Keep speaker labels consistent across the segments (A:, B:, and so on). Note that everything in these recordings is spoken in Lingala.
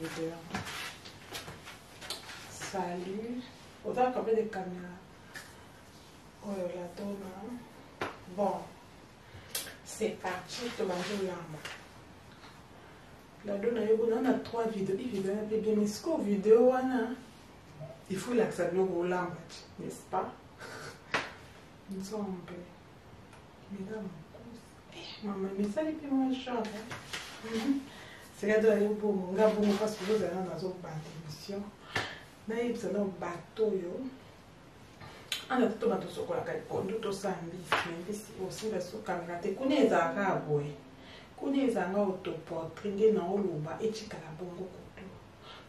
A: vidéo. Salut. Autant qu'on fait des caméras. Oh la donne. Bon. C'est parti de manger l'arme. La donne, on a 3 vidéos. Il y a bien mais ce vidéo, il faut l'accepter au lampe, n'est-ce pas? Nous sommes un peu. Mesdames, maman, mais ça n'est plus moins cher. C'est là d'aller pour mon gars, pour parce que vous allez dans une émission. Mais il y a un bateau. On a tout le monde sur la caille, on doit tout ça, mais aussi la sous-caméra. Tu connais les arabes, oui. Connais les arabes autoportrait, dans le bas, et tu as la bongo koto.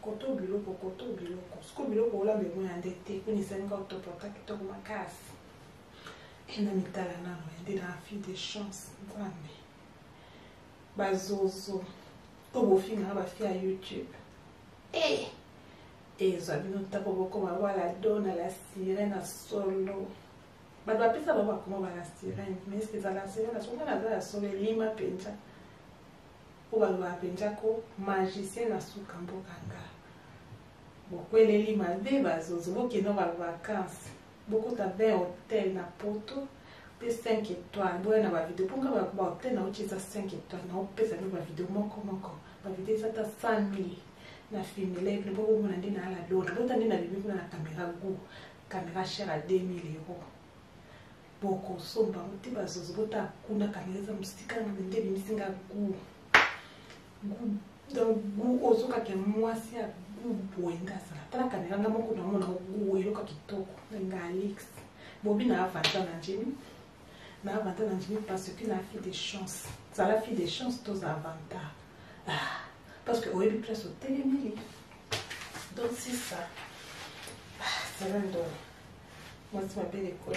A: Koto biloko, koto biloko. Ce que biloko, là, mais moi, endetté, connais les arabes autoportrait qui t'ont ma casse. Et na mitala na on la fille de chance nzambe bazozo to bofinga ba fille à YouTube et ça bino tapo boko ma wala dona la sirène à solo ba ba pesa ba comment ba la sirène mais est-ce que ça la sirène so na za solo lima penja o ba ba penja ko magicien na sukambo kanga bokwele lima be bazozo bokino ba vacances. Beaucoup d'avait hôtel na poto de 5 étoiles. Bon, na ba vidéo pour nga ba hôtel na uchi za 5 étoiles. Na opesa na ba vidéo moko. Ba vidéo za ta 100,000 na film live. Ne bobo mona ndina ala dona. Bota ndina bibi kuna na caméra go. Caméra chère à 2 000 €. Boko somba muti bazozo bota kuna caméra za mustika na ndende binisinga go. Go donc go ozoka ke mwasi ya buenda sana tala kamera ngamo kuna mona uwe loka kitoko nga Alex bobi na avantage na njini parce que la fille de chance ça la fille de chance tous avantages parce que oyebi place au télémili donc c'est ça c'est rendo moi c'est ma belle école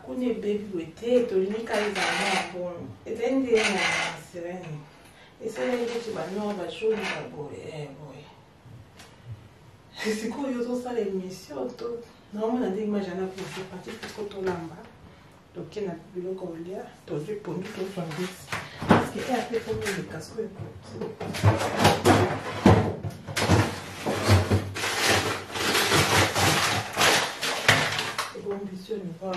A: kune baby wete to linika izama bon etende na sirene. Et ça, il dit que non, on va jouer à boy. C'est quoi, il y a ça l'émission. Normalement, on a dit que moi, j'en ai fait partie parce que tout là-bas. Donc, il y a un bureau qu'on lit. Donc, je vais prendre tout le temps. Parce qu'il y a un peu comme le casque. Et bon, monsieur, on va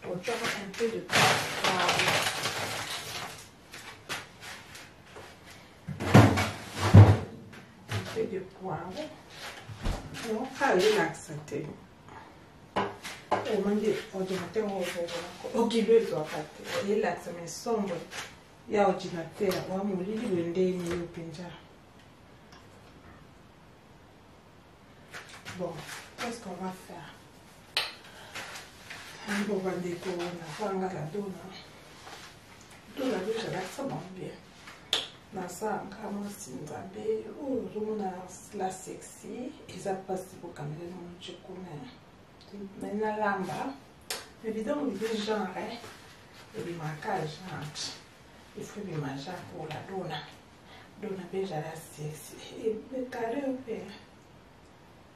A: on va un peu de temps. De poivre. Non, pas relaxé. On m'a dit, ordinateur, ok, le doit pas relaxé, mais sombre. Il y a ordinateur, on m'a dit, il y a un déni. Bon, qu'est-ce qu'on va faire? On va décorer, on va la donne. Donne la douche, ça va bien. Nasa kama sinzabe urumuna la sexy isa pasi pour caméra mon chekuna na lamba évidemment le genre et le maquillage il faut le manger pour la dona déjà la sexy et le carré au père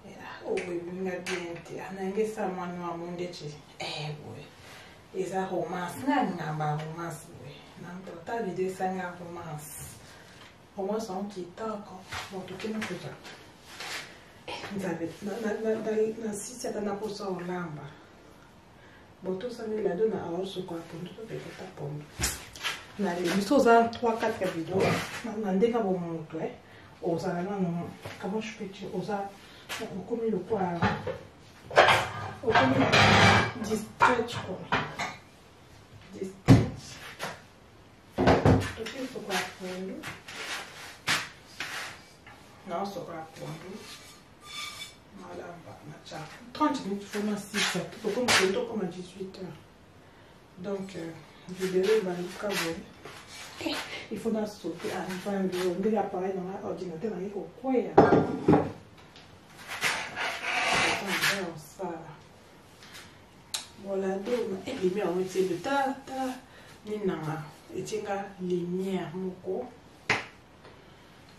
A: et oh oui nga bien ti anange sa mwana wa mundechi oui et ça romance ngamba romance oui n'importe ta vidéo ça nga romance. Au moins, ça qui est encore. Bon, tout est notre cas. Vous avez, si c'est un apôtre au lamba, bon, tout ça, mais la donne à aussi quoi pour nous, peut-être pour nous. Na les missions à 3-4 vidéos, on dit qu'à mon montre, aux alentours, comment je peux dire, aux alentours, comme le quoi, au comme 17, je crois. 17. Tout est sur quoi pour nous. Non, ça va prendre. Voilà, 30 minutes, il faut m'en 6 heures. Il faut comme à 18 heures. Donc, vidéo, il faut m'en sauter à une vidéo. On va appareil dans l'ordinateur, il faut quoi? Voilà, donc, et les lumières, on essaie de ta, et tiens, lumière, moko.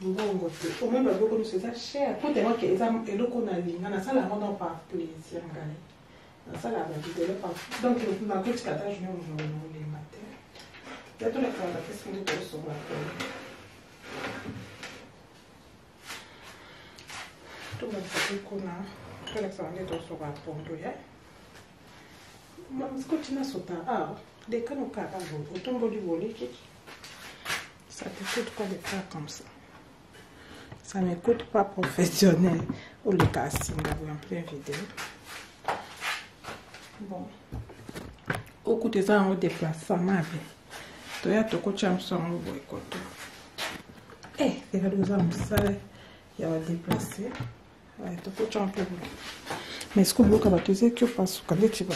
A: Bon, au même beaucoup de choses cher. Pour tellement que les hommes et le qu'on a dit, on a ça la rendre par plaisir, on a ça la vidéo par. Donc, ma petite cata, je vais les matin. Ya tous les fois, qu'est-ce que tu as sur la table? Tout le monde sait qu'on a. Quel est le temps sur la pondo, ya? Mais quand tu n'as sauté, des canaux carabou, au tombeau du volet, ça te coûte quoi de faire comme ça? Ça ne coûte pas professionnel. Ou le casting, en pleine vidéo. Bon. Au coup de ça, on déplace ça, ma vie. Tu as tout le temps, on va écouter. Eh, c'est vrai, nous avons ça. Il va déplacer. Ouais, tout le temps, mais ce que vous avez dit, c'est que vous passez quand tu vas.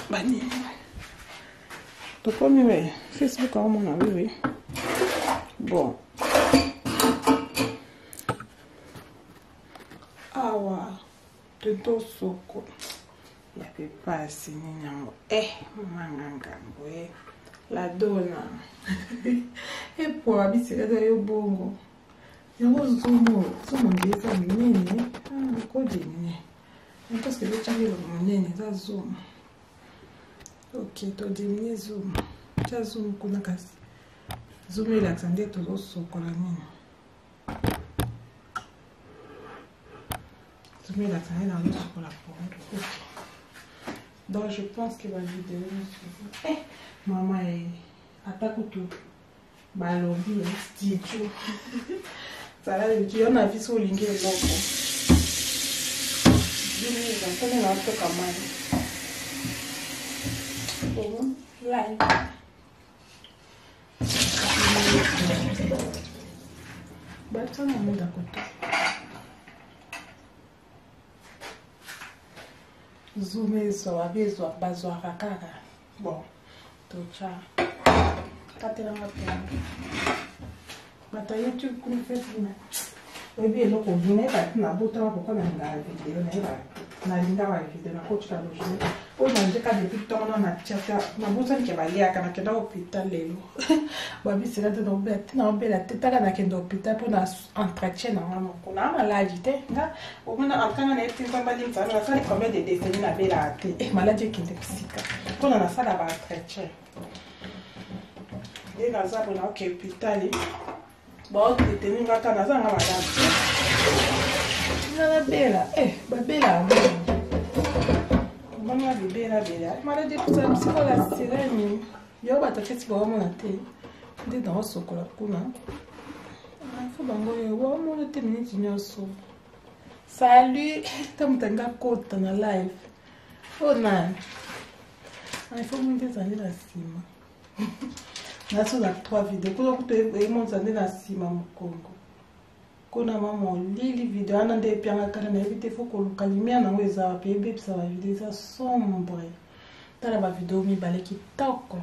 A: Bani. Donc, comme vous Facebook, on a vu. Bon. Ah, ouais. Tout soko. Il n'y avait pas assez de mangangambo. La donna. Et pour habiter là, bongo. Il y a un zoom. Zoom, il y a un nene. Ah, quoi de nene. Parce que le chien est nene, ça zoom. Ok, tu diminues zoom. Tu as zoom, qu'on a cassé. Zoom, il a accéléré tout le soko la nene. Zoom, il a accéléré dans le soko la pomme. Donc je pense que la vidéo est maman est attaque tout balobi studio ça va le dire on a vu sur le link et bon on est là tout comme bon live bah ça on est d'accord. Zoom sur aviso bazo akaka. Bon, tocha. Katela ngapela. Bata YouTube kuni Facebook. Webi eloko vine ba na bota ba ko na video na ba. Na linga ba video na coach ka lojo. O na ndeka de TikTok na chata na bota nke ba lia kana kenda hospital lelo. Ba bi sera de obet na obela teta na kenda hospital pour na entretien na mama ko na maladie te nga o mona akanga na eti kwa bali mtsana na sali combien de décennies na bela te maladie qui est psychique. Pour na sala ba entretien. Et na za bona ok hospital. Bon, détenu nga kana za nga maladie. Na bela ba bela. Mama bela maladie pour ça c'est pas la sirène. Yo bata kesi ba mona te. Nde dans sokola kuna. Faut bango yo mo te minute nyoso. Salut, tamutanga kota na live. Oh nan. Il faut monter ça dans la cima. Na so la 3 vidéos. Kuna kuto e monter ça dans la cima mu Congo. Kuna mama lili video ana nde pianga kana na evite faut ko lukalimia na weza pe bebisa ba video ça sombre. Tala ba video mi bale kitoko.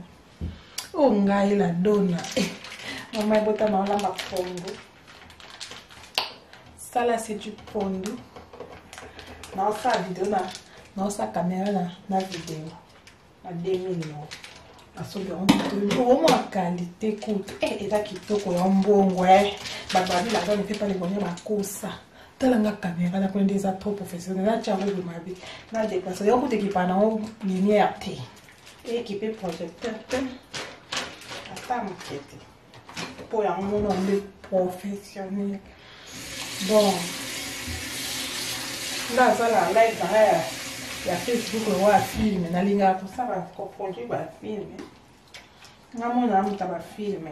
A: Oh ngai la donna. Maman bota na la mapongo. Ça là c'est du pondo. Dans sa vidéo là, dans sa caméra là, la vidéo. À 2000 non. À ce moment au moins qualité coûte. Et là qui toko ya mbongo Ba la donne fait pas les bonnes ba kosa. Talanga caméra là pour des trop professionnels. Là tu as vu ma vie. Là déplacer. Yo ko te ki pa na o lumière te. Et équipé projecteur. Attends m'inquiéter. Pour un moment professionnel. Bon. Là, ça la live derrière. Il y a Facebook, le roi film. Na linga tout ça va produire ba film. Na mon âme ta ba film.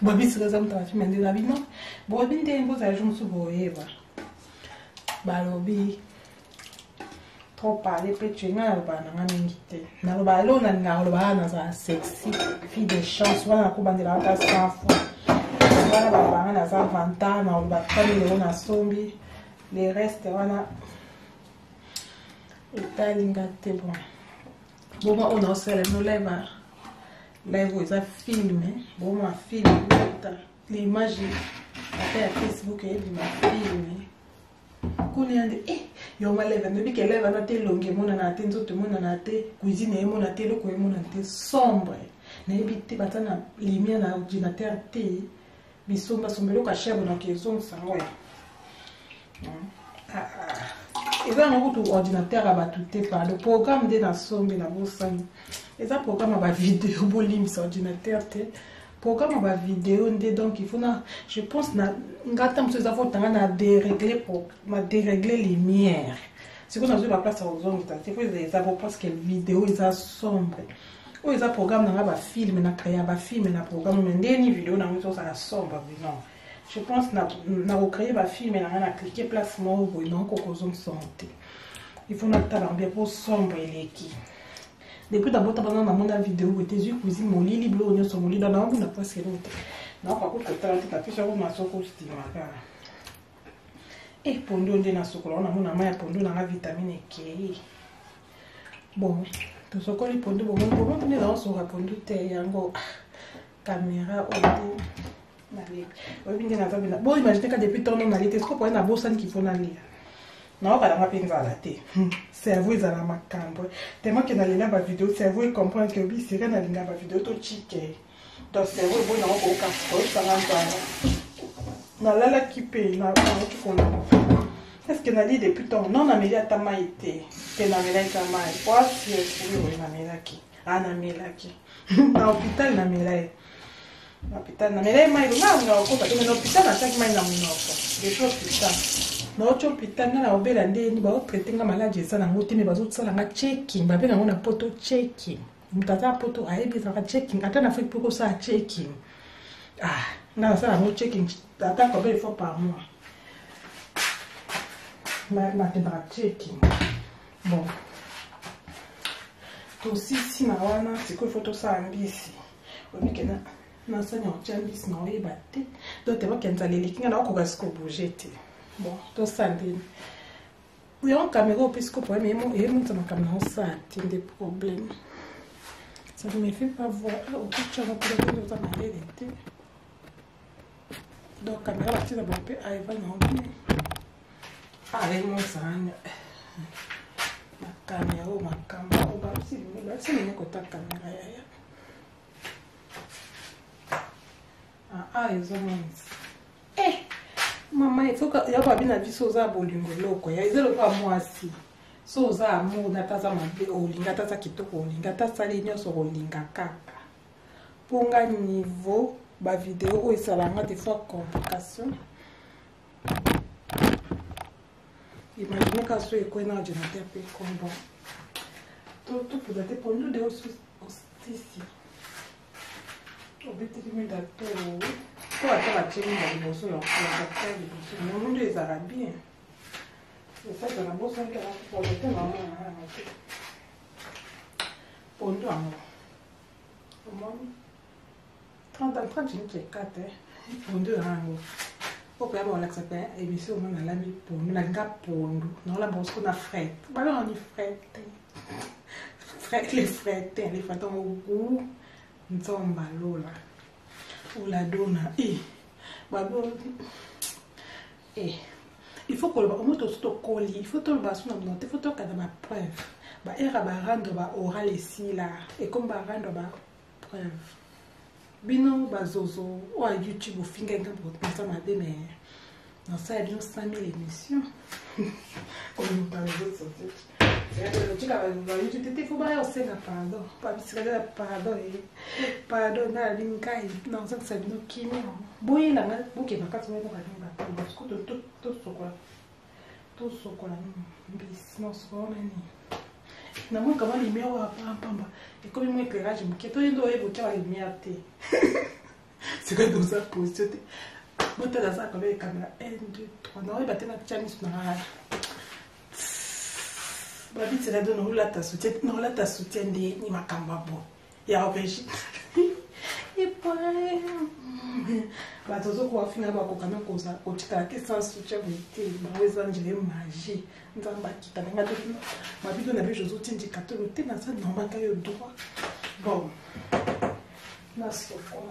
A: Ba bis raison ta film de la vie non. Bo bin te imposer à jour sur boeva. Ba lobi. Trop parler petit nga ba na ngite. Na ba lo na nga lo ba na za sexy fille de chance wana ko bandela ta safu. Wana ba ba na za vantana o ba famille ona sombi. Les restes wana etalinga te bon. Bon on a aussi le live live ça filmé. Bon ma film l'image à Facebook et ma filmé. Kuni ande yo ma live no bi ke live na te longe mona na te nzoto mona na te cuisine e mona te loko e mona te sombre. Na bi te batana lumière na ordinateur te bisomba sombelo ka chebo na kezo sango ya. Et là, on a un ordinateur à battre par le programme de la somme de la bourse. eza programme ba vidéo bolimisa ordinateur te programme ba vidéo nde donc il faut na je pense na ngata mso eza faut tanga na dérégler pour ma dérégler lumière c'est qu'on a besoin de place aux ongles c'est faut eza parce que vidéo eza sombre ou eza programme na ba film na créer ba film na programme mais ndeni vidéo na mso ça sombre non je pense na recréer ba film na cliquer place moi ou non kokozong santé il faut na tala bien pour sombre eleki depuis d'abord tu as dans mon vidéo tes yeux cuisine mon lit bleu on sur mon lit dans on n'a pas c'est l'autre non par contre tu as tapé sur ma soko stimaka et pondo ndé na soko on a mon ama ya pondo na vitamine K bon to soko li pondo bon on est dans sur pondo te yango caméra au na li on vient na zabina bon imagine que depuis ton on a les scope on a bosan qu'il faut na lire non pas la pinza la té cerveau za la makambo tellement que dans les ba vidéo cerveau il comprend que bi c'est na linga ba vidéo to chike donc cerveau bon na ko ka ko ça na la qui paye na qui connaît est-ce que na dit depuis ton non na meli atama été que na meli atama quoi si oui na meli qui na meli qui na hôpital na meli hôpital na meli mai na ko ka na hôpital na chaque mai na mnoko des choses comme ça na hôpital na obela ndeni ba traiter nga maladie ça na ngoti me bazo tsala nga checking ba benga ngona poto checking mutata poto aibi za checking ata na fait pour ça checking ah na ça na checking ata combien de fois par mois ma te ba checking bon to si na wana c'est que photo ça ambisi obi kena na ça na chambis na oyi batte donc te ba kenza leli kinga na ko gasko bouger te bon tout ça dit oui on caméra puisque pour mais mon et mon sama caméra ça a des problèmes ça ne me fait pas voir au tout ça va pour le temps d'aller donc caméra là tu vas peu à va non allez mon ça ma caméra on va aussi le côté caméra ah ils ont maman il faut que ya ba bina biso za bolingo loko ya izelo kwa mwasi so za amu na taza mabe olinga taza kitoko olinga taza linyo so olinga kaka ponga niveau ba vidéo o esalanga des fois complication imagine ka so eko na ordinateur pe kombo tout pour dater pour nous de aussi au bétiment d'acteur pour attendre la chaîne de l'émotion et on le monde des arabiens c'est ça que la bosse est là pour le temps pour nous au moins 30 minutes 4 pour deux rangs pour faire bon l'accepter et bien sûr on a la mis pour nous la gap pour nous non la bosse qu'on a fret voilà on est fret les fret les fret au goût nzomba lola la donna babo il faut que on monte au colis il faut que le basson dans il faut que dans ma preuve ba era ba rendre ba oral ici là et comme ba rendre ba preuve bino bazozo ou à YouTube au finger pour ça m'a dit mais dans ça il y a 5000 émissions comme nous parlons de ça il faut pas aussi pardon pas pardon pardon na linkai non ça c'est nous qui non boy là boké na kati mwana ba parce que tout sokola bis non sokola ni na moi kama lumière wa pamba et comme moi éclairage me keto ndo évoquer la lumière té c'est que dans sa position moi t'as ça comme la caméra 1 2 3 non il battait na channel na babi c'est la donne là ta soutien non là ta soutien ni makamba bon ya origine et puis batozo kwa finga ba kokana koza kotika ke sans soutien bonité baweza njele magie nzamba kita nga to mabito na bejo zotin di katolo te na ça normal ka yo droit bon na soko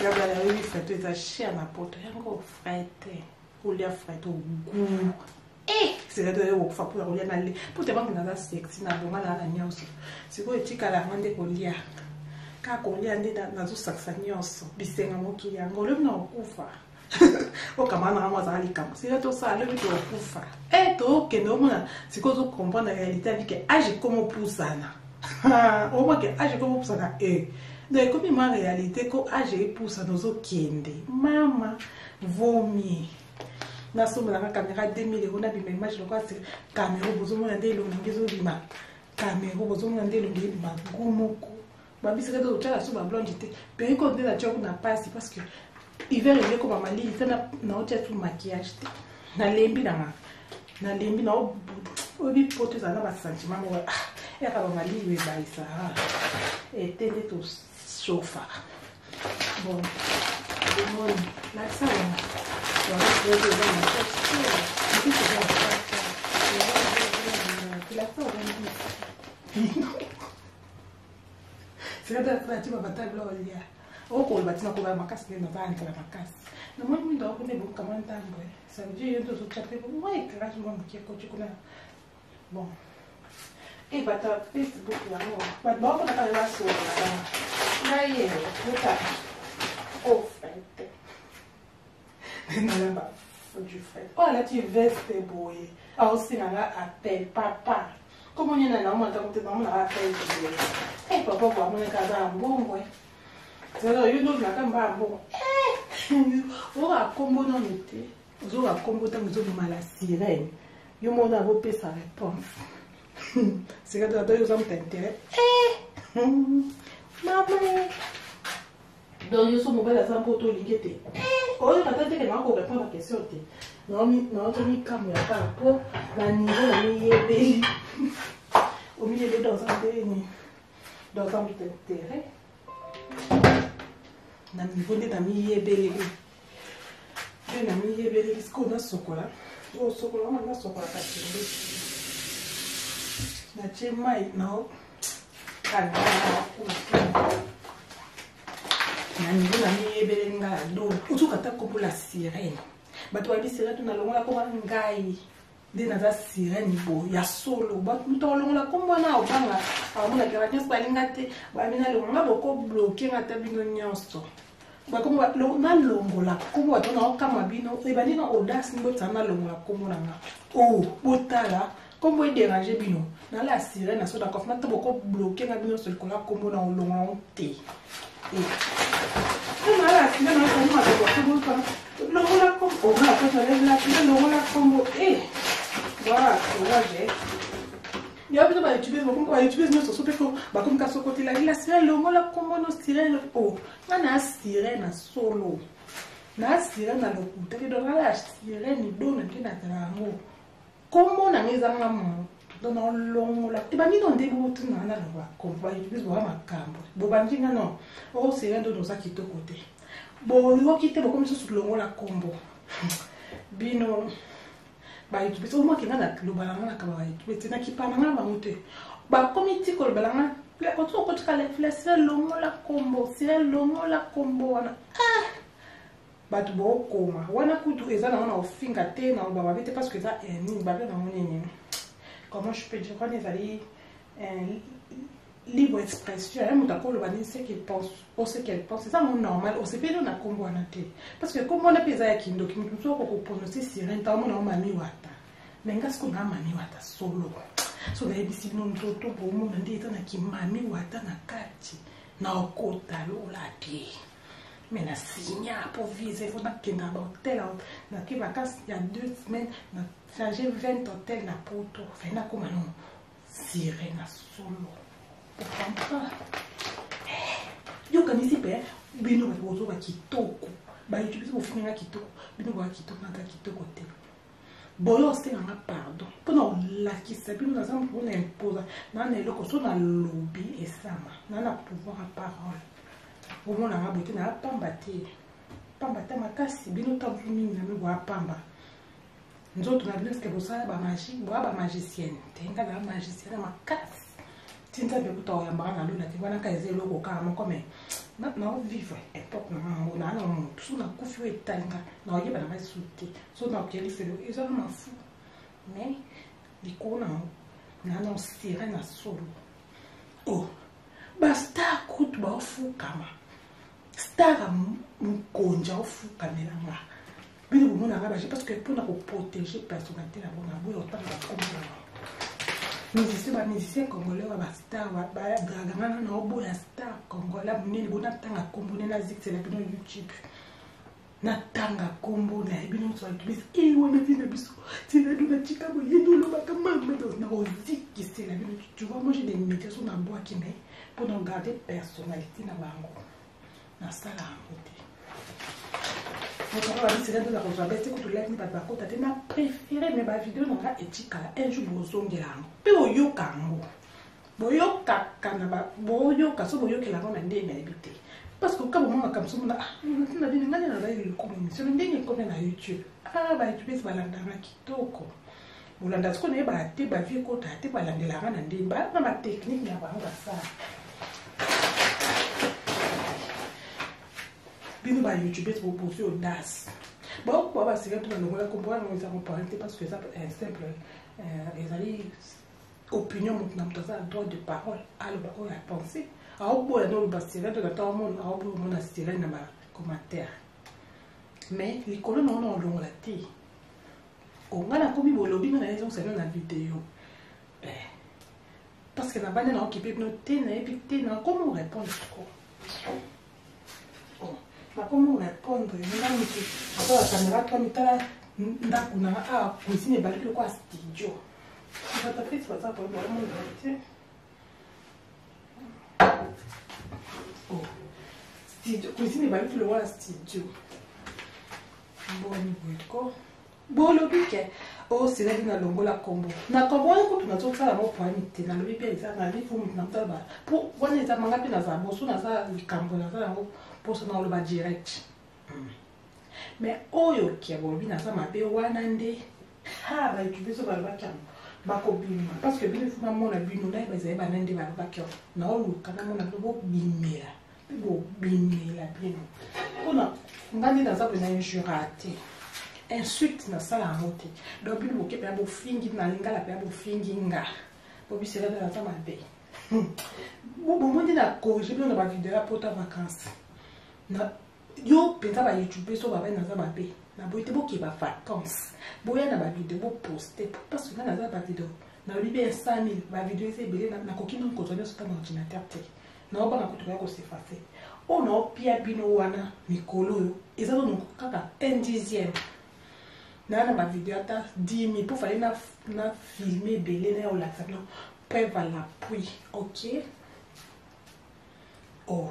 A: la blague oui fait des chiens à porte yango frette ou les frette au goût c'est là de pour pour aller aller pour te vendre dans sexy na bonga na nyonso c'est quoi etika la ngande kolia ka kolia ndenda nazo saksa nyonso bisenga motu yango le na okufa O kamana moi ça les camps. C'est tout ça le to kufa. Et to que no mona c'est cause comprendre la réalité avec que age comme poussana. Au moins que age comme poussana donc comme ma réalité ko age poussa nos okende. Mama vomi. Na somme la caméra 2000 € na bima image le quoi c'est caméra bozo mona ndelo ngezo bima. Caméra bozo mona ndelo bima gumoko. Ba bisika to tchala so ba blonde te. Pe ko ndela tchoko na passe parce que hiver il est comme mali il na otia tout maquillage na lembi na obi poto za na ba sentiment mo e ka ba mali we ba isa et tende to sofa bon la ça on va se retrouver dans la c'est là tu vas battre là oko batina ko ba makasi na ba nkala makasi na moi mimi ndo ko ne bon comment tambo ça veut dire yo to chape ko moi éclairage moi qui ko chukuna bon et bata Facebook là non ba ba ko na ka la so na ye puta au fait na ba du fait oh là tu veste boy ah aussi na appel papa comment il y en a on entend que maman a appel et papa quoi mon casa bon ouais. Alors, il y a une bon. On a combo dans l'été. On a combo dans la sirène. Il y a sa réponse. C'est que tu as intérêt. Maman. Donc, il y a son mobile à 100 pour tout l'igueté. Quand on a dit que on répond à la question, non, on a mis comme il y a par rapport à niveau au milieu de dans un intérêt. Na niveau de na miyebele de na miyebele isko na sokola o sokola na sokola kakende na chemai nao kana na niveau na miyebele nga do utuka ta kopola sirène bato ba sirène to na longola ko ngai de na za sirène bo ya solo ba to longola ko mbona o banga amuna ke ba nyos ba lingate ba mina longola boko bloquer ngata bino nyonso ba ko ba na longola ko ba to na kama bino e ba dina audace ngo tsana longola ko mona nga o botala ko bo déranger bino na la sirène so da ko na to boko bloquer nga bino so ko la ko mona o longola te na la sirène na ko ma ko ko longola ko o na ko na la longola ko voilà, j'ai. Il y a besoin d'utiliser notre soupe comme ça côté la sirène le la comme nos sirène oh on a sirène solo na sirène na lokuta donc la sirène donne qui na tango comment na meza maman dans longo la et ba ni dans des bout na na la comme va utiliser ba makambo bo bandinga non oh sirène do za kito côté bo yo kite bo comme ça sur longo la combo bino ba itubisa au moins que ngana lo balanga na kaba itubisa na kipana ngana ba mote ba comité ko balanga la ko to ko tkala flesse longo la combo c'est longo la combo wana ba tu bo koma wana kutu ezana wana ofinga te na ba bite parce que ça ni ba na monene comment je peux dire qu'on est allé libre expression hein mutako le bani c'est qu'il pense ou ce qu'elle pense c'est ça mon normal on se peut na combo na te parce que comme on a pesa ya kindo kimtu so ko prononcer sirène ta mona mami wata menga sko na mami wata solo so na ebisi no ntoto bo mo ndi eta na kimami wata na kati na okota lola te mais na signa pour viser faut na kenda ba hotel na ki vacances il y a 2 semaines na changer 20 hôtel na poto fait na comme non sirène na solo yo kanisi pe bino ba bozo ba kitoko ba utiliser bo finga kitoko bino ba kitoko na kitoko te boyo c'est un pardon pour la qui s'abîme dans un pour imposer na ne loko so na lobby et sama na na pouvoir à parole au moins na beauté na pamba makasi bino tabuni na mi wa pamba nzoto na bino ce que vous savez ba magie ba magicienne tenga na magicienne makasi tinta be kuto ya mbana lula ti wana ka ezelo ko kama comme na vivre époque na ngo na na mutu na kufi etanga na oyeba na masuti so na keli felo eso na fu mais dikona na sirène na solo oh basta kutu ba fu kama star mkonja fu kamela nga bino bomona rabaje parce que pour protéger personnalité la bonne boy autant comme musicien congolais wa star wa dragana na oboya star congolais munene bona tanga kombo na zixela bino YouTube na tanga kombo na bino so akibisa wana tina biso tina dona tika bo yedo lo baka mama na oziki c'est la bino tu vois moi j'ai des médiations na bois qui mais pour garder personnalité na bango na sala ngote donc on va dire c'est de la rejoindre c'est que tu lèves ni pas bakota te na préféré mais ba vidéo na etika un jour bozongela pe oyoka ngo boyoka kana ba boyoka so boyoka la na ndenge habité parce que quand on a comme ça on a dit ngani na live comme émission ndenge comme na YouTube ba YouTube ba landanga kitoko bolanda ko ne ba te ba vie ko ta te ba landela na ndenge ba na technique ya ba ça bino ba YouTube pour poser audace bon pour ba c'est tout le monde comprendre nous avons parlé parce que ça est simple les amis opinion maintenant ça droit de parole à le baron à penser à au bout dans le bastille de tout le monde à au bout mon astiré na commentaire mais les colonnes on long la té on va la combi bolobi na raison c'est dans la vidéo parce que na bande na occupé noter na éviter na comment répondre comment répondre après la caméra toi mitala ndakuna a cuisine ba le quoi studio ça t'a fait ça pour moi oh studio cuisine ba le quoi studio bon le bique oh c'est là dans longola combo na combo ko tunazo sala mo point mité na lobi bien ça na li fu na mtaba pour wana za manga pina za boso na za likambo na za ngo pour ça dans le bas direct mais oyo qui a volé na ça mabe wana ndé ha ba tu beso ba ba kam ba ko bima parce que bien fu na mona bino na ba za ba ndé ba ba kyo na olu kana mona bo bimela bien ona ngani na za ba na injurate insulte na sala moté donc bi bo ke pe bo fingi na lingala pe bo fingi nga bo bi sera na ta mabe bo mo ndi na corriger bien na ba vidéo pour ta vacances na yo pensa ba YouTube so ba na za mabe na bo ite bo ke ba vacances bo ya na ba vidéo bo poster parce que na za ba vidéo na li bien 5000 ba vidéo c'est belé na ko kino ko zo sur ton ordinateur te na ba na ko to ko s'effacer on a pia bino wana mikolo yo eza no kaka 1/10 na ma vidéo ata 10 000 pour faire na filmer belé na la ça non peuvent à l'appui ok oh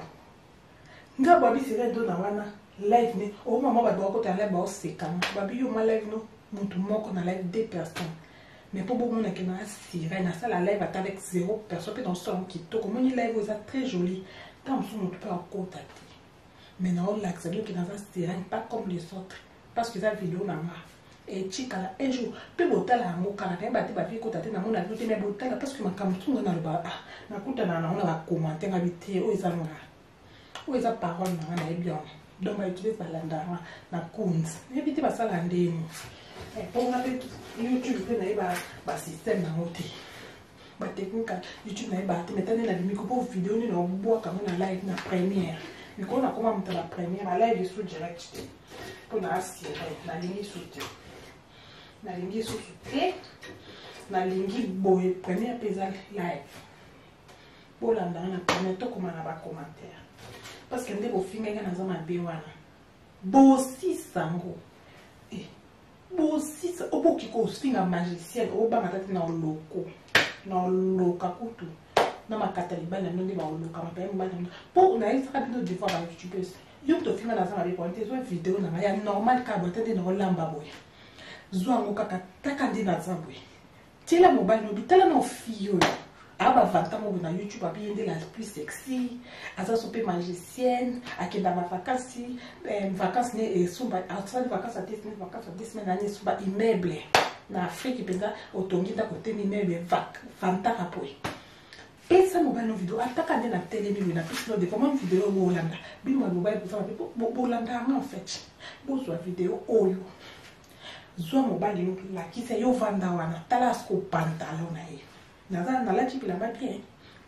A: nga babi c'est do na wana live ne o mama ba ko ta live ba o sekana babi yo ma live no muntu moko na live 2 personnes mais pour beaucoup na kena sirène na ça la live avec 0 personne peut dans son qui to comme une live ça très joli tant son on peut en contacter mais non là c'est nous qui dans ça sirène pas comme les autres parce que ça vidéo na ma et chikala un jour pe botala ngo kana ka ba te ba fi ko tate na mona te me botala parce que makamtunga na ba na kuta na ona ba commenter nga bité o ezanga o eza parole na bien donc ba utilise balanda na kunzi ne biti ba sala ndeni pour na pe YouTube pe na ba système na ngote ba technique YouTube na ba te metane na micro pour vidéo ni no boa kama na live na première miko na koma mta la première la live sur direct pour na assurer na ligne soutien na lingi soutien na lingi boye première pesa live bolanda na première to koma na ba commentaire parce que ndeko finga na za mabe wana bosi sango bosi oboki ko finga magicien oba matati na loko na loka kutu na makata libana nonde ba loka mabe mbana po na isa bino de fois ba YouTube yo to finga na za mabe ko nte zo vidéo na ya normal ka botende na lamba boye zwango kaka taka ndina zambwe tela mobile no bitala na fiyo aba vanta mo na YouTube abi ende la plus sexy aza sope magicienne akenda ba vacances vacances ne sumba outside vacances à 10 semaines année sumba immeuble na Afrique penda otongi ta côté immeuble vanta kapoe pesa mobile no vidéo ataka ndina télé mi na plus no de comment vidéo mo landa bi mo mobile pour ça bo landa en fait bo zo vidéo oyo zwa mobali no la kisa yo vanda wana tala sko pantalon na ye na la chipi la ba bien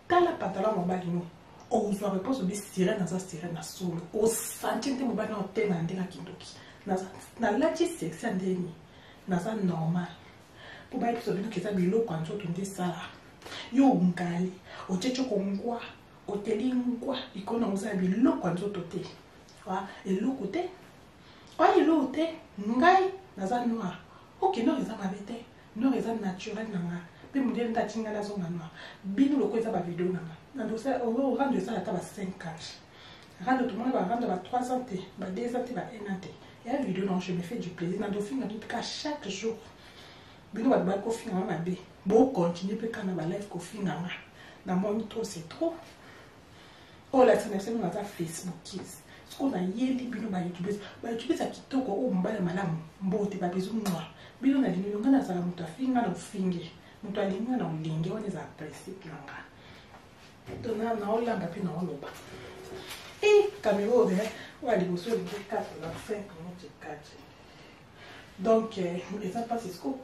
A: tala pantalon mobali no o zwa réponse bi sirène na za sirène na solo o sentinte mobali no te na ndela kindoki nalati sexe ya ndeni naza normal po bayebiso bino keza biloko ya nzoto nde esala yo ngali otyeki kongwa oteli ngwa likolo nango eza ya biloko ya nzoto te eloko te oyo eloko te ngai naza noir ok nor eza mabe te nor eza naturel na nga mpe modele nde atinga nazonga noir bino loko eza bavideo na nga rando ezala ata ba 5 ans rando tomona barando ba 3 ans te ba 2 ans te ba 1 an te ya vidéo non je me fais du plaisir na dofinga mpe chaque jour bino bato bali kofinga nga mabe bocontinue mpe kana balife kofinga nga namoni trop c'est trop oyo latisa na biso naza facebookis siko nayeli bino bayoutubes ya kitoko oyo mobali malamu mbote babezo noir bino nalingi nga nazala moto afinga na ofinge moto alingi nga na olingi wana ezala principe na nga tona naolamba mpe naoloba caméra oyo oya liboso elingi 4 na 5 minutes 4 donc eza mpasi siko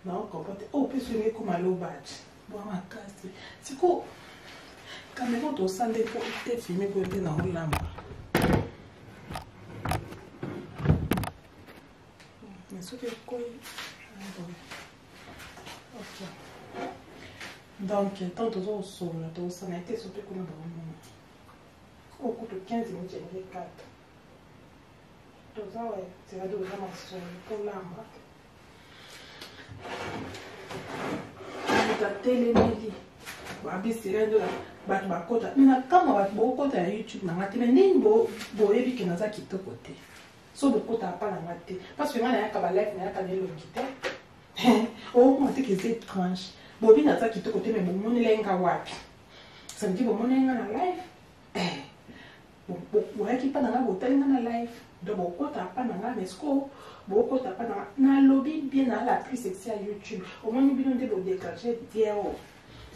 A: naokompote oyo mpe soki ekoma lobati bwa makasi siko caméra tosande mpo te filme mpo mpe naolamba soki ekoyi donc tant tozosolola tosana ete so mpe kuna baomona okutu 15 minutes elingi 4 toza we tirade oza masolo tolamba tatelemeli babisirendo bato bakota mina kama bato bokota ya youtube na nga te me ndeni boyebi ke naza kitoko te so bokota apa na nga te parce que nga nayaka balife nayaka nelongi te okoma te keza étrange bobi naza kitoko te me bomonela nga wapi samedi bomonela nga na life boyaki mpa na nga botali nga na life donc bokota apa na nga mesco bokota apa na nga nalobi bien na la plus sexy ya youtube omoni bino nde bodéclenche bien o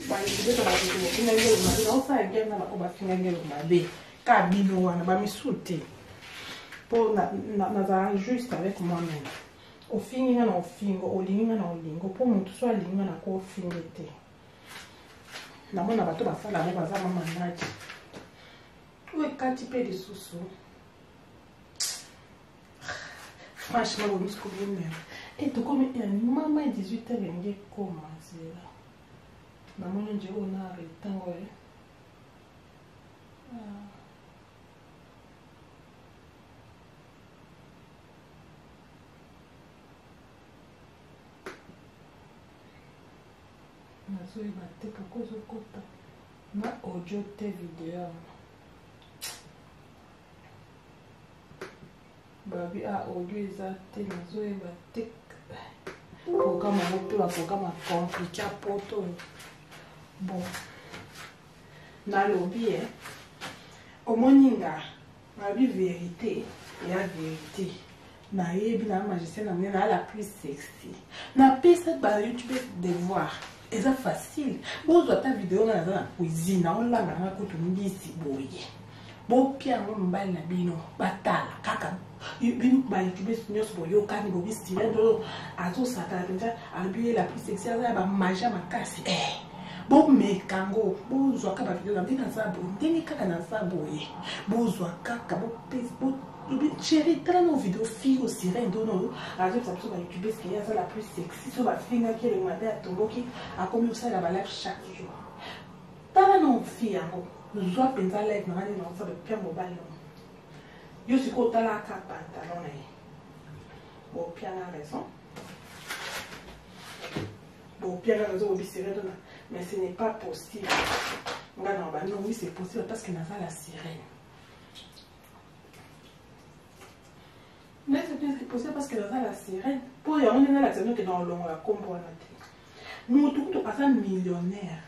A: bayebibeto bakoto bofinga ngelo mabe naosala ngelo na bako bafinga ngelo mabe ka bino wana bamisu te mpo nazala juste avec moi-même ofingi nga na ofingo olingi nga na olingo mpo motu so alingi nga na ko ofinge te namona bato basala yango baza mamanaji oyo ekati mpe lisusu franchement bomisiko bomema tokomi mama 18 heures elingi ekoma nzela namoni nje oyo na retango e nazoyeba te poko ozokota na audio te video babi audio eza te nazoyeba te programme yango mpe baprogramme acomplike ya poto bon nalobi omoni nga nabi vérité ya vérité nayebi na magicien na mine na la plus sexy napesa ba youtube devoir eza facile bozwa ta video nga naza na cuisine naolanga nga kutu mbisi boye bopia yango mobali na bino batala kaka bino bayoutube nyonso boyokani bobistilendo azosakala mpenza alobi la plus sexy aza ya bamagia makasi bomekango bozwaka bavideo na nde naza boye ndenge kaka naza boye bozwa kaka chéri tala na video fille osirene ndono azobisa biso bayoutube eske aza la plus sexy so bafingaki elengo mabe atomboki akomi osalela balive chaque jour tala na ofille yango zwa mpenza live na ngani naosa bapia mobali no yo sikoyo otalaka pantalon na ye bopianga raison bopianga raison bobisirene ndona mais ce n'est pas possible nga na bano oui c'est possible parce que naza la sirène mais c'est possible parce que naza la sirène po yango ndenge alakisa ke na olongo ya kombo wana te motu kutu aza millionnaire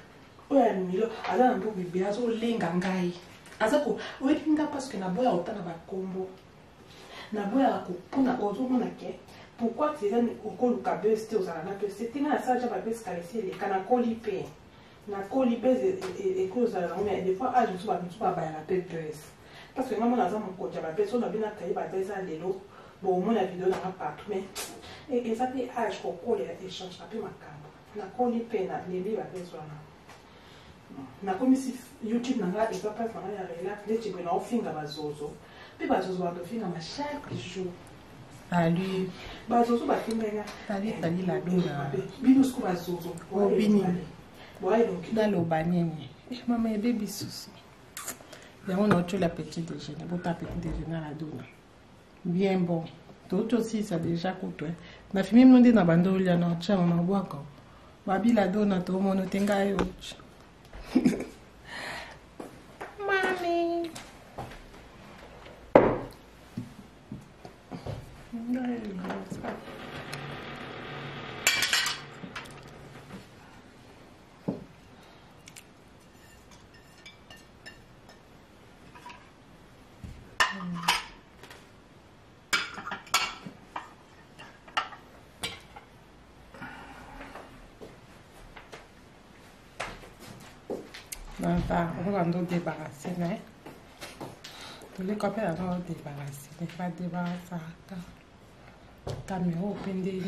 A: oyo ya milo aza na mpo bebe azolenga ngai aza ko oyebi nga parce que naboya otala bakombo naboyaka kopona ozomona ke pourquoi teza okoluka bese te ozala na bese te nga nasala ja babese kalesi eleka nakoli mpe nakoli bese ekoki ozala nango mais des fois age mosusu bamisusu babayaka mpe bese parce que nga mona aza mokoti ya babese oyo nabi nakayi babese ya lelo bomona video nanga partout mais eza mpe age kokolela échangeka mpe makambo nakoli mpe na lebi babese wana nakomisi youtube nanga eza place nanga ya relax neti boye naofinga bazozo mpe bazozo bandofingama chaque jour
B: Salut.
A: Bazozo bakinga.
B: Salut la dona.
A: Bino siko bazozo.
B: Oh bini.
A: Ouais donc.
B: Dans le banini. Maman et bébé souci. Yango na ocho la petite déjeuner. Bota petit déjeuner la dona. Bien bon. D'autres aussi ça déjà coûté. Na fimi monde na bando ya na ocha mama bwako. Babi la dona to mono tenga yo. Mami. On va nous débarrasser, mais les copains vont nous débarrasser. Mais pas débarrasser. Caméra au pendé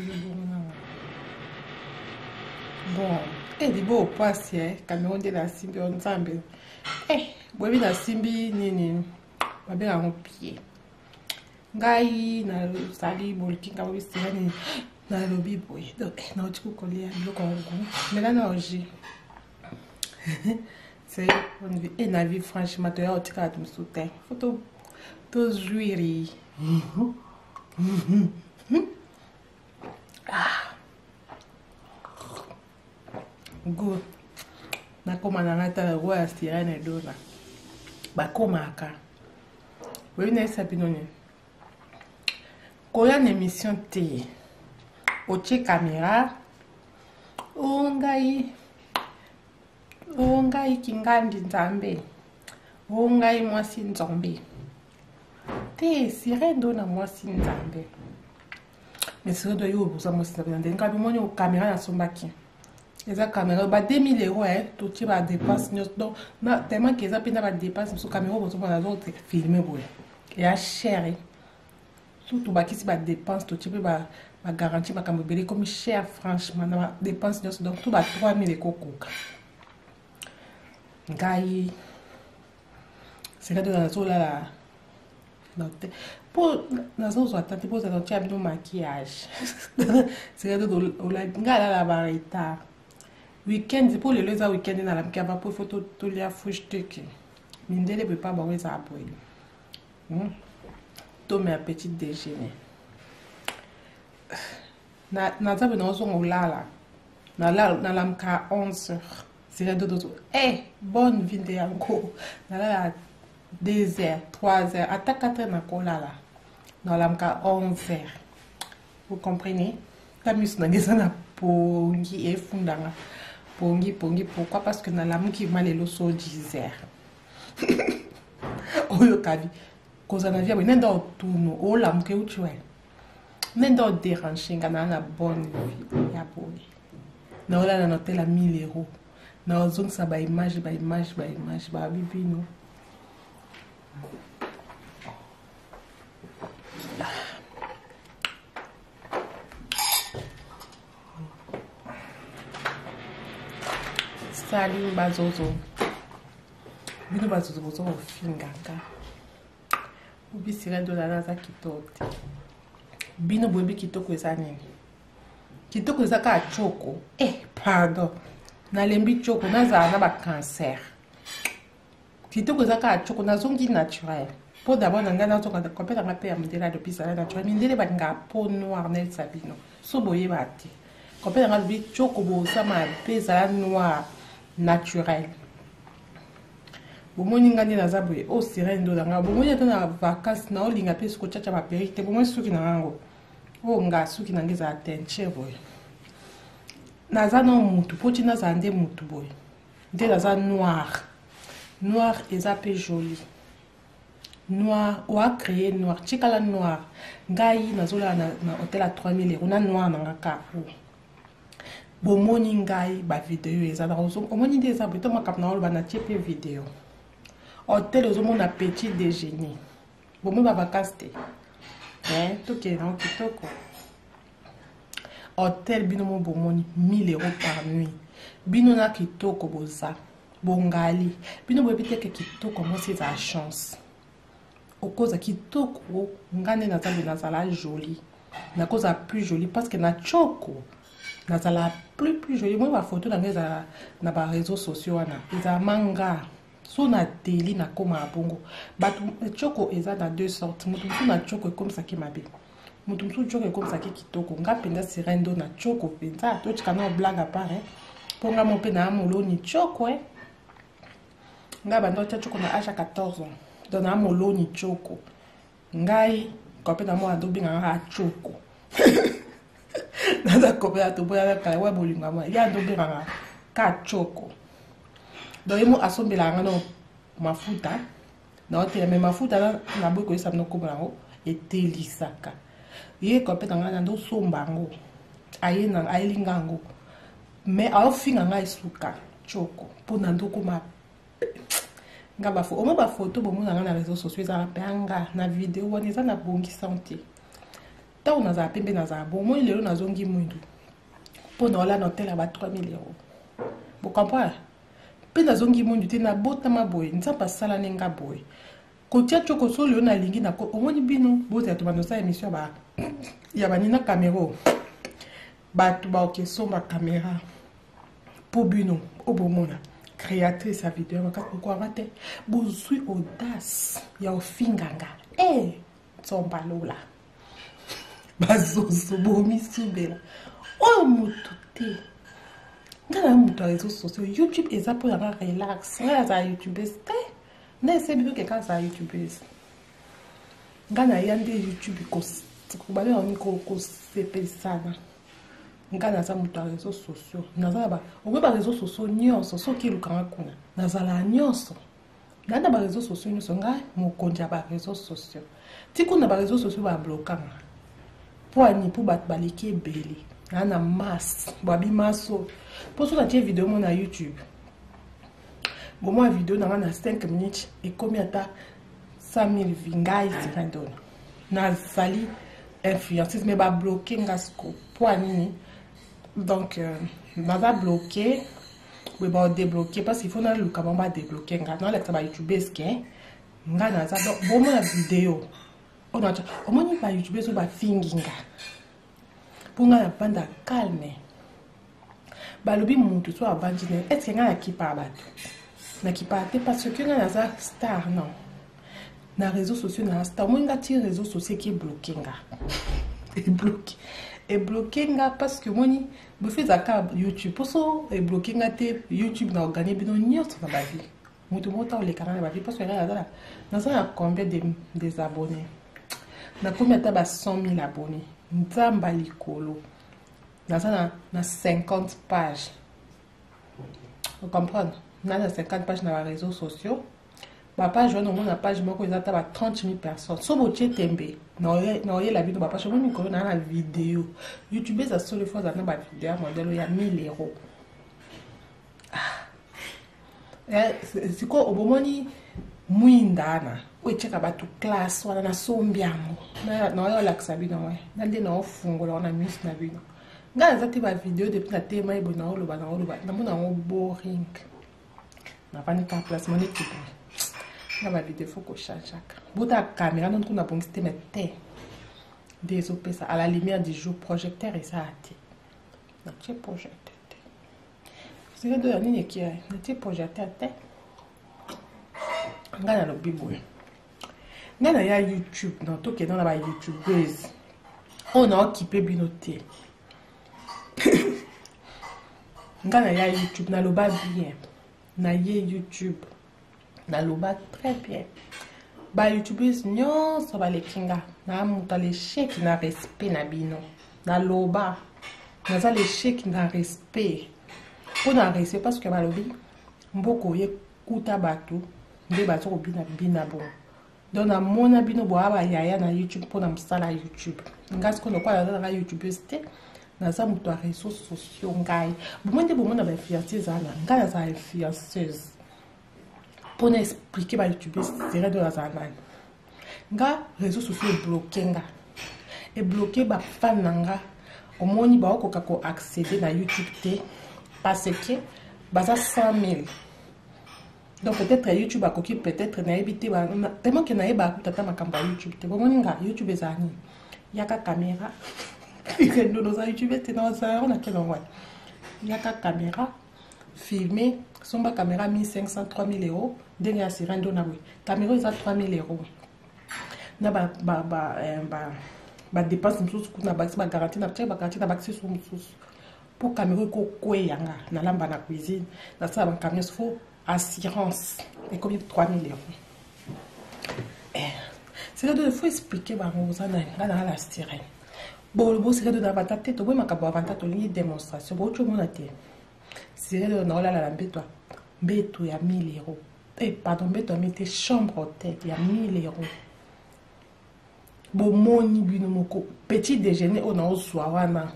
B: bon, et du beau poisson, caméra de la simbi on s'ambe. Bobi la simbi nini, babi à mon pied. Gai na sali bolki ka bobi sirani na lobi boy. Donc na otiku coller le congo. Mais là na oji. C'est une vie franchement tu as au tika de me soutenir photo tous jouiries good na koma na ngata wa sirene dola ba koma aka oui na esa binoni koya na émission te oche caméra ongai kingandi nzambe ongai mwasi nzambe te sirendo na mwasi nzambe mais sirendo yo buza mwasi nzambe ndenga bimoni o caméra na sombaki eza caméra ba 2000 € to ti ba dépense donc na tellement que eza pena ba dépense sur caméra bozo na zo filmer boye ya cher surtout ba kisi ba dépense to ti ba garantie ba kamobele comme cher franchement na dépense donc tout ba 3000 € kokoka Gai, c'est que dans la zone là, pour la zone soit tantôt pour ça tu as bien maquillage. C'est que dans la gala la barita. Weekend pour le loza weekend na la mkaba pour photo to lia fush teke. Mindele peut pas bawe ça après. To me petit déjeuner. Na zabe na zone olala. Na la mka 11h. C'est d'autres. Bonne vidéo encore. Dans la 2h, 3h, à 4h, là. Dans la 11h. Vous comprenez? La musique n'a pas pongi et fundanga. Pongi. Pourquoi? Parce que dans la musique, il m'a les loso 10h. Oyo kavi. Cause on a vu, mais dans tout nous. Oh la musique où tu es. Mais dans déranger, on a une bonne vie. Ya boy. Dans la note la 1000 €. Na ozong sa ba image ba bibi no Salut bazozo bino bazozo bozo ofingaka ubi sira dollar za kitote bino bobi kitoko eza nini kitoko eza ka choko pardon na lembi choko naza na ba cancer kitoko zaka choko na zongi naturel po d'abord na ngana to ka kopela nga pe ya mdela de pisa naturel mindele ba nga po noir nel sabino so boye bati kopela nga bi choko bo sama pesa noir naturel bomoni ngani na zaboye o sirendo nga bomoni na vacances na olinga pe ko chacha ba perite bomoni suki na ngo o nga suki na ngeza atenche boye naza no mutu poti naza nde mutu boy nde naza noir eza pe joli noir ou a créé noir chikala noir ngai nazola na hôtel à 3000 € na noir na ngaka bomoni ngai ba vidéo eza na omoni nde eza boto makap na oloba na chepe vidéo hôtel ozomona petit déjeuner bomoni ba vacances te to ke na kitoko hôtel bino mo bomoni 1000 € par nuit bino na kitoko boza bongali bino bo ebite ke kitoko mo c'est la chance okoza kitoko ngane na zambe na sala jolie na cause plus jolie parce que na choko nazala plus jolie. Moi ma photo na ngeza na ba réseaux sociaux wana eza manga so na teli na koma bongo batu choko eza na deux sortes. Mutu na choko comme ça qui mabe, mutu choko comme ça qui kitoko. Nga penda sirendo na choko penza to chikana blague à part ponga mo pe na amolo ni choko nga bando cha choko na âge 14 ans donc na amolo ni choko ngai ko pe na mo adobi nga choko nada kopela to boya kala wa bolinga mo ya adobi nga ka choko donc mo asombela nga no mafuta na hotel mais mafuta na boy ko isa no ko bango etelisaka ye ko pe nga na ndo sombango ayena ayilingango mais au finga nga isuka choko pona ndoko ma nga ba fo o mo ba photo bo mona na réseaux sociaux za panga na vidéo woni za na bongi santé ta ona za pembe na za bon mo lelo na zongi mwindu pona ola na hôtel ba 3000 euros bo comprendre pe na zongi mwindu te na bota maboy nzamba sala nenga boy ko tia choko so lelo na lingi na ko o moni bino bo ta to bano sa émission ba ya banina caméra batu ba ok somba caméra pour bino obomona créatrice à vidéo pourquoi rater bozui audace ya ofinganga somba lola bazozo bomi subela o mutu te ngana mutu réseaux sociaux YouTube eza pour la relax ngana za YouTube te na se bino ke ka za YouTube ngana yande YouTube ko bale on ko sepesana ngana za mutu réseaux sociaux nazala ba o ba réseaux sociaux nyonso soki lukanga kuna nazala nyonso nana ba réseaux sociaux nyonso nga mokonja ba réseaux sociaux tikuna ba réseaux sociaux ba blokanga po ani po bat baliki ebele nana masse babi maso po so na tie vidéo mo na YouTube bon moi vidéo na 5 minutes et combien ata 100 000 vingai zirandona na sali influenceuse mais ba bloquer ngasko po ani. Donc, on va bloquer, on va débloquer parce qu'il faut que nous va débloquer. On va YouTube, on va bon la vidéo. On va YouTube, on va finging. Pour la bande calme. Balobi monte soit abandonné. Est-ce qu'il y a qui parle? Na qui parle parce que on a star non. Na réseaux sociaux na star. Moi on a tiré réseaux sociaux qui est bloqué et bloqué. Et bloqué parce que moi je fais ça YouTube pour ça et bloqué YouTube n'a gagné bien nyot dans ma vie mutu mota le canal ma vie parce que là dans ça combien des abonnés na combien ta ba 100 000 abonnés nzamba likolo dans ça na 50 pages vous comprenez na 50 pages dans les réseaux sociaux ma page on a page moko ezata ba 30 000 personnes so botie tembe na oye la vidéo ba page moi mikolo na vidéo YouTube ça seule fois na ba vidéo modèle ya 1000 euros c'est quoi obomoni muindana o cheka ba tu class wana na sombiamo na yo la ksabina moi na ndi na ofungola na miss na bino nga zati ba vidéo depuis na tema ibo na oloba na mona o boring na pas ni ka place mon équipe. Na ba vidéo faut qu'on change. Bota caméra non kuna bon système té. Des opéra à la lumière du jour projecteur et ça a été. Na tu projecteur. C'est que de la ligne qui est. Na tu projecteur té. Ngana lo bibo. Ngana ya YouTube non to ke dans la YouTubeuse. On a occupé binoté. Ngana ya YouTube na lo ba bien. Na ye YouTube. Na loba très bien. Ba YouTubers nyonso ba lekinga na muta le chèque na respect na bino. Na loba na le chèque na respect. Pour na respect parce que ba lobi mboko ye kuta batu nde bato bina bon. Donc na mona bino bo aba yaya na YouTube pour na msala YouTube. Ngas ko no kwa na YouTubers te na za muta réseaux sociaux ngai. Bo mona ba influenceuse ana ngala za influenceuse. Pour expliquer ba YouTube c'est de la zanane nga réseaux sociaux bloqué nga et bloqué ba fan nga au moni ba ko kako accéder na YouTube te parce que baza 100 000 donc peut-être YouTube a coquille peut-être na ebité ba tellement que na eba tata makamba YouTube te bon nga YouTube ezani yaka caméra rendo dans YouTube te dans ça on a quel endroit yaka caméra filmer somba caméra 1500 3000 euros ndenge ya sirendo na we caméra eza 3000 euros na ba dépense msusu kuna ba garantie na garantie na baxi sur msusu pour caméra ko kweyanga na lamba na cuisine na ça ba camion faut assurance et combien 3000 euros c'est là il faut expliquer ba ngoza na la sirène bon le beau c'est de la tête to ma kabo avant to ligne démonstration bon tout le monde a été c'est de na la mbeto mbeto ya 1000 euros pardon mbeto mete chambre hôtel ya 1000 euros bon moni bino moko petit déjeuner on a au soir wana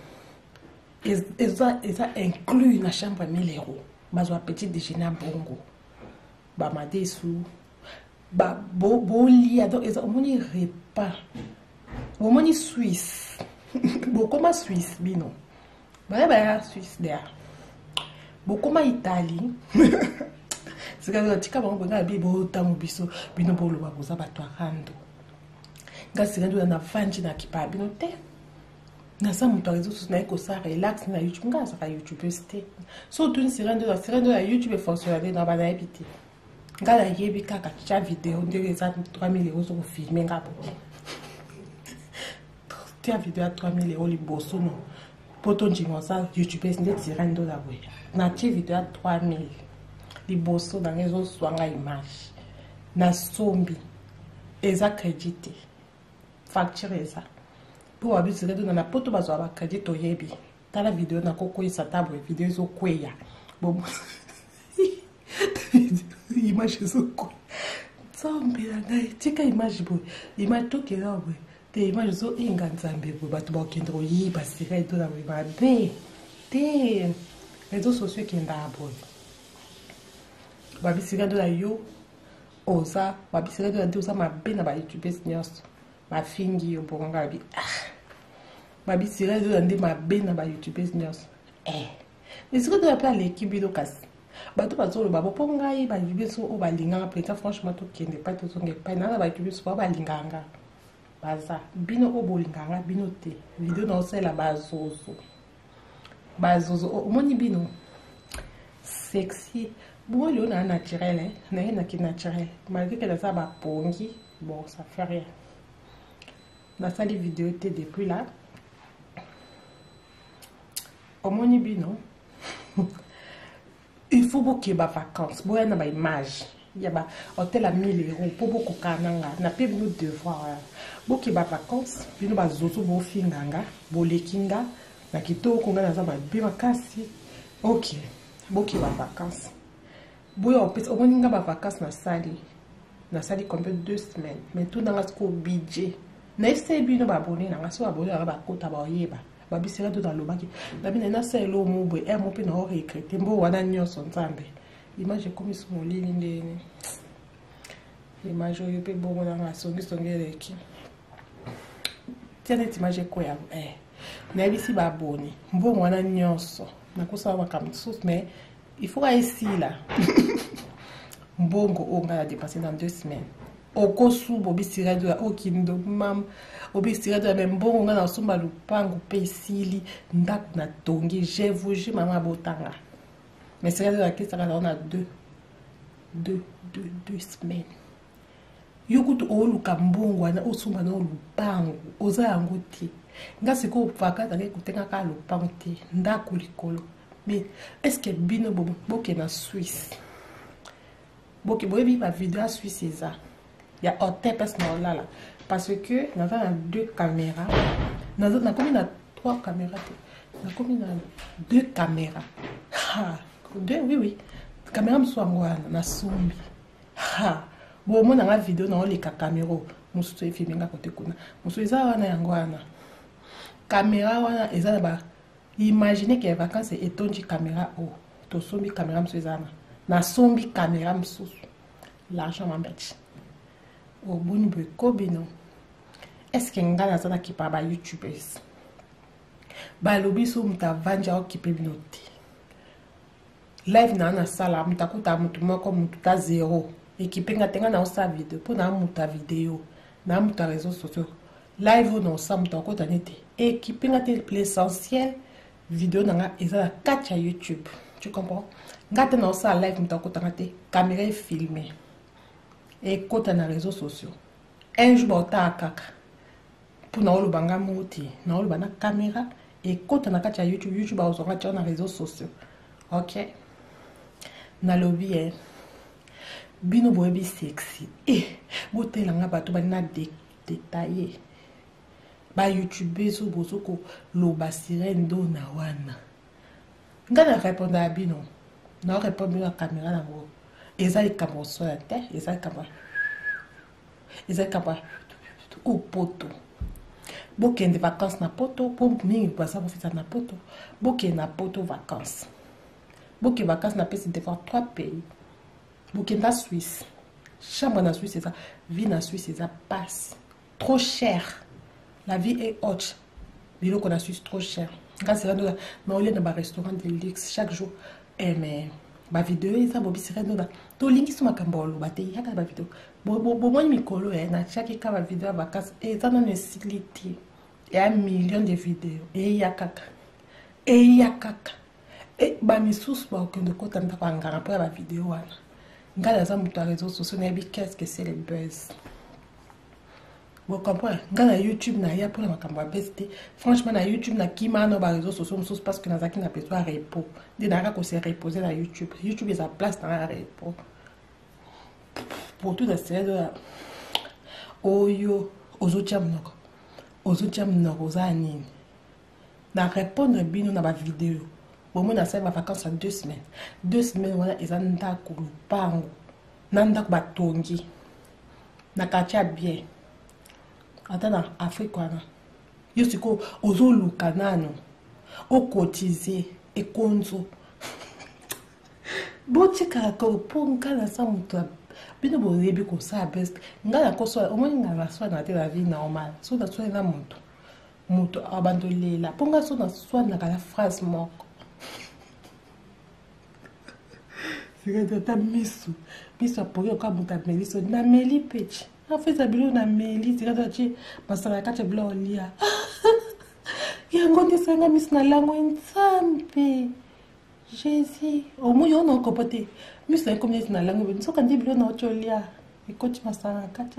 B: ça inclut na chambre 1000 euros bazo petit déjeuner bongo ba madesu ba bo lia donc eza moni repas bo moni suisse bo comme suisse bino ba suisse there bo comme Italie c'est que tika bango nga bibo tamu biso bino bolo ba boza ba twarando nga sirendo na fanji na kipa bino te na sa muto réseaux sociaux na ko sa relax na YouTube nga sa YouTube ste so tu sirendo na YouTube fonctionner na ba na epité nga la yebi kaka cha vidéo ndenge za 3000 euros pour filmer nga bo tia vidéo à 3000 euros liboso no poto njingo sa YouTube ndé sirendo la we na tia vidéo à 3000 liboso na réseaux swanga image na sombi eza crédité facture eza pour abusire de na poto bazo ba crédit to yebi tala vidéo na koko isa table vidéo zo kweya bon image zo ko sombi na ngai tika image bo image to kera bo te image zo inga nzambe bo bato ba kendro yi ba sire do la ba be te réseaux sociaux qui nda bo ba bisira do la yo oza ba bisira do la oza mabe na ba YouTube nyos ma fingi yo bonga bi ba bisira do la ndi mabe na ba YouTube nyos mais ce que tu appelles l'équipe do kas ba to bazolo ba boponga yi ba YouTube so o ba linga peut-être franchement to kende pas to songe pas na ba YouTube so ba linganga baza bino o bolinganga bino te vidéo na osela bazozo o moni bino sexy bon le na naturel na qui naturel malgré que ça ba pongi bon ça fait rien na sali vidéo était depuis là au moni bino il faut beaucoup ba vacances bon na ba image il y a ba hôtel à 1000 euros pour beaucoup kananga na pe bino devoir beaucoup ba vacances bino ba zozo bo finganga bo lekinga na kitoko nga na za ba bi makasi OK beaucoup ba vacances boy on peut on nga ba vacances na sali combien 2 semaines mais tout dans ce budget na essaye bino ba abonné na so abonné ba kota ba yeba ba bisera do dans lobaki na bina na selo mo boy mo pe na recruter mbo wana nyoso nzambe image comme sur mon ligne ndene image yo pe bongo na songeleki tiens image ko ya na bisi ba abonné mbo wana nyoso na kosa wa kamtsus mais il faut ici là mbongo on a dépassé dans 2 semaines oko subo bisira do okindo mam obisira do même mbongo na somba lupango pe sili ndaku na tongi je vous jure mama botanga mais c'est là que ça on a 2 semaines yokutu oluka mbongo na osumba na lupango oza yango ti ngasi ko vakata ke kutenga ka lupango ti ndaku likolo. Mais est-ce que bino boke na Suisse boke boyebi ba vidéo à Suisse ça il y a hôtel personnel parce que nous avons 2 caméras na comme na 3 caméras na comme na 2 caméras oui caméra mswangwana na sumbi bo mona na vidéo na oleka caméra musu filmer nga côté kuna musu eza wana yangwana caméra wana eza ba imaginez que les vacances est tondi caméra o to sombi caméra msezana na sombi caméra msusu l'argent m'embête o buni be kobino est-ce que ngana zana ki pa ba youtubers ba lobi so mutavanja okipe binoti live na sala mutakuta mutu moko mutu ta 0 ekipe nga tenga na osa video po na muta video na muta réseaux sociaux live on ensemble to ko tanete équipe ngate l'essentiel vidéo nanga eza la YouTube, tu comprends? Ngate na osa live mto ko tanate caméra filmée et kota na réseaux sociaux un jour ta kaka pour na olobanga moti na olobana caméra et kota na YouTube ba ozonga tia na réseaux sociaux. OK, na lobby bino boyebi sexy botelanga bato bana détaillé ba YouTube so bozoko loba sirène do na wana ngana répondre à bino na répondre la caméra na bo eza likambo so la te eza kamba au poto bokende vacances na poto po mingi pasa bo fita na poto bokende na poto vacances boke vacances na pesi devant 3 pays bokende na Suisse chambre na Suisse eza vie na Suisse eza passe trop cher. La vie est haute. Bilo qu'on a Suisse trop cher. Quand c'est dans un restaurant de luxe chaque jour. Mais ma vidéo est ça bobi c'est dans to linki sur ma cambolo ba te yaka ba vidéo. Bo mikolo na chaque ka ba vidéo vacances et ça dans une cyclité. Et 1 million de vidéos et yakaka. Et ba misous ba que de kota ndako ngara pour ba vidéo wana. Ngala za mutu réseaux sociaux na bi qu'est-ce que c'est les buzz. Vous comprenez? Quand na YouTube na ya pour la makambo beste. Franchement na YouTube na kima na ba réseaux sociaux parce que nazaki na besoin repos. De na ko se reposer na YouTube. YouTube est sa place dans la repos. Pour tout ça de oyo ozotiam noko. Ozotiam noko za nini. Na répondre bino na ba vidéo. Bon moi na ça va vacances en 2 semaines. 2 semaines wana ezanda ko lupango. Nanda ko batongi. Na kacha bien. Attends, Afrique, yo siko ozoluka nano okotize ekonzo botika ko ponga na sa mutu bino boyebi ko sa best ngala ko so o moni ngala so na te la vie normale so da so na mutu abandolela ponga so na so na kala phrase moko c'est ta misu apoyo ka mutu ameliso na meli page. En fait, ça bilou na meli, c'est quand tu passes la carte blanc au lia. Yango sanga mis na lango nsambe. Jésus, au moins on a comporté. Mis na comme na lango, so quand dit bilou na ocholia. Et quand tu passes la carte,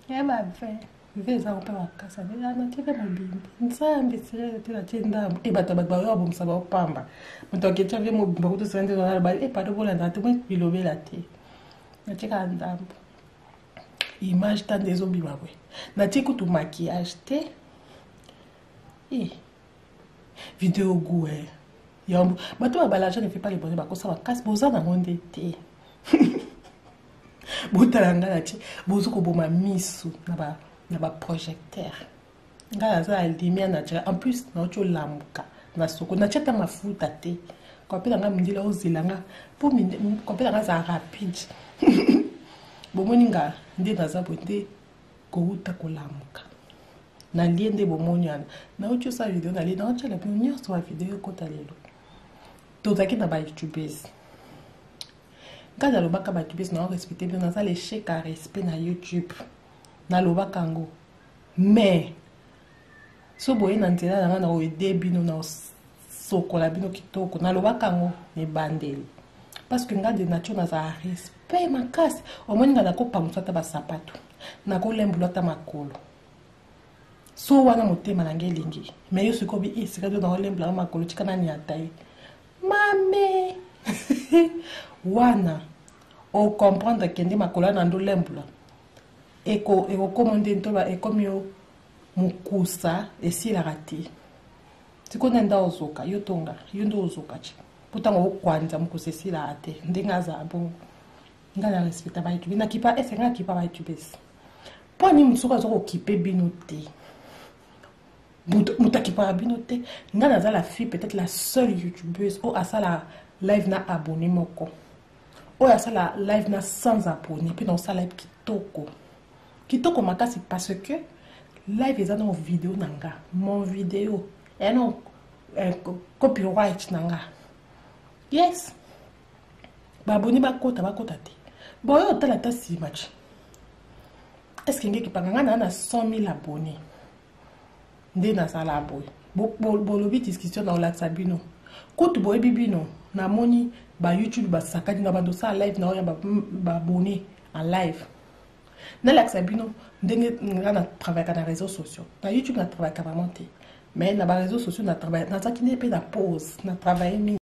B: ya ba fait. Veza on peut la casa, mais là na tebe mobimbi. Nsambe sire te la tenda. E bata ba yo bom sa ba pamba. Muto ke tave mo ba ko sende na ba e pa do bola na te mo bilobe la te. Na tika ndambo. Image tant des zombies ma ouais. Na tiku tu maquillage te. Vidéo goût yambo. Ba to ba l'argent ne fait pas les bonnes ba ko ça va casse boza na monde te. Botalanga la ti bozo ko boma misu na ba projecteur. Ngala za lumière naturelle en plus na ocho lamuka na soko na chata mafuta te. Ko pela nga mndila ozilanga pour ko pela nga za rapide. Bomoninga nde naza bote kouta kolamuka na liende bomonyana na ocho sa video na liende ocho la première sur la vidéo kota lelo tozaki na ba youtubers kada lobaka ba youtubers na respecter bien na l'échec à respect na YouTube na lobaka ngo mais so boye na nzela na oede bino na sokola bino kitoko na lobaka ngo ne bandeli parce que nga de nature na za respect makasi au moins nga ko pamusata ba sapato na ko lembulota makolo so wana motema na ngelingi mais yo siko bi isika do na lembula makolo tikana ni atai mame wana o comprendre que ndi makolo na ndo lembula eko komande ntoba ekomio mukusa esila rati tiko nenda ozoka yo tonga yo ndo ozoka chi putango okwanza mukusesila ate ndingaza bongo ngala respecta ba YouTube na kipa esenga kipa ba YouTube po ni msuka zoko kipe bino te muta kipa bino te ngala za la fille peut-être la seule youtubeuse au asa la live na abonné moko o asa la live na sans abonné puis non ça live kitoko makasi parce que live eza na vidéo nanga mon vidéo et non copyright nanga yes baboni bakota te boyo tala ta si match est-ce que ngeki panga ngana na 100 000 abonnés nde na sala boy bolobi discussion na olakisa bino kutu boyebi bino namoni ba YouTube ba sakadi na bando sa live na oya ba abonné en live na lakisa bino ndenge ngana travailler na réseaux sociaux na YouTube na travailler vraiment te mais na ba réseaux sociaux na travailler na zakine pe na pause na travailler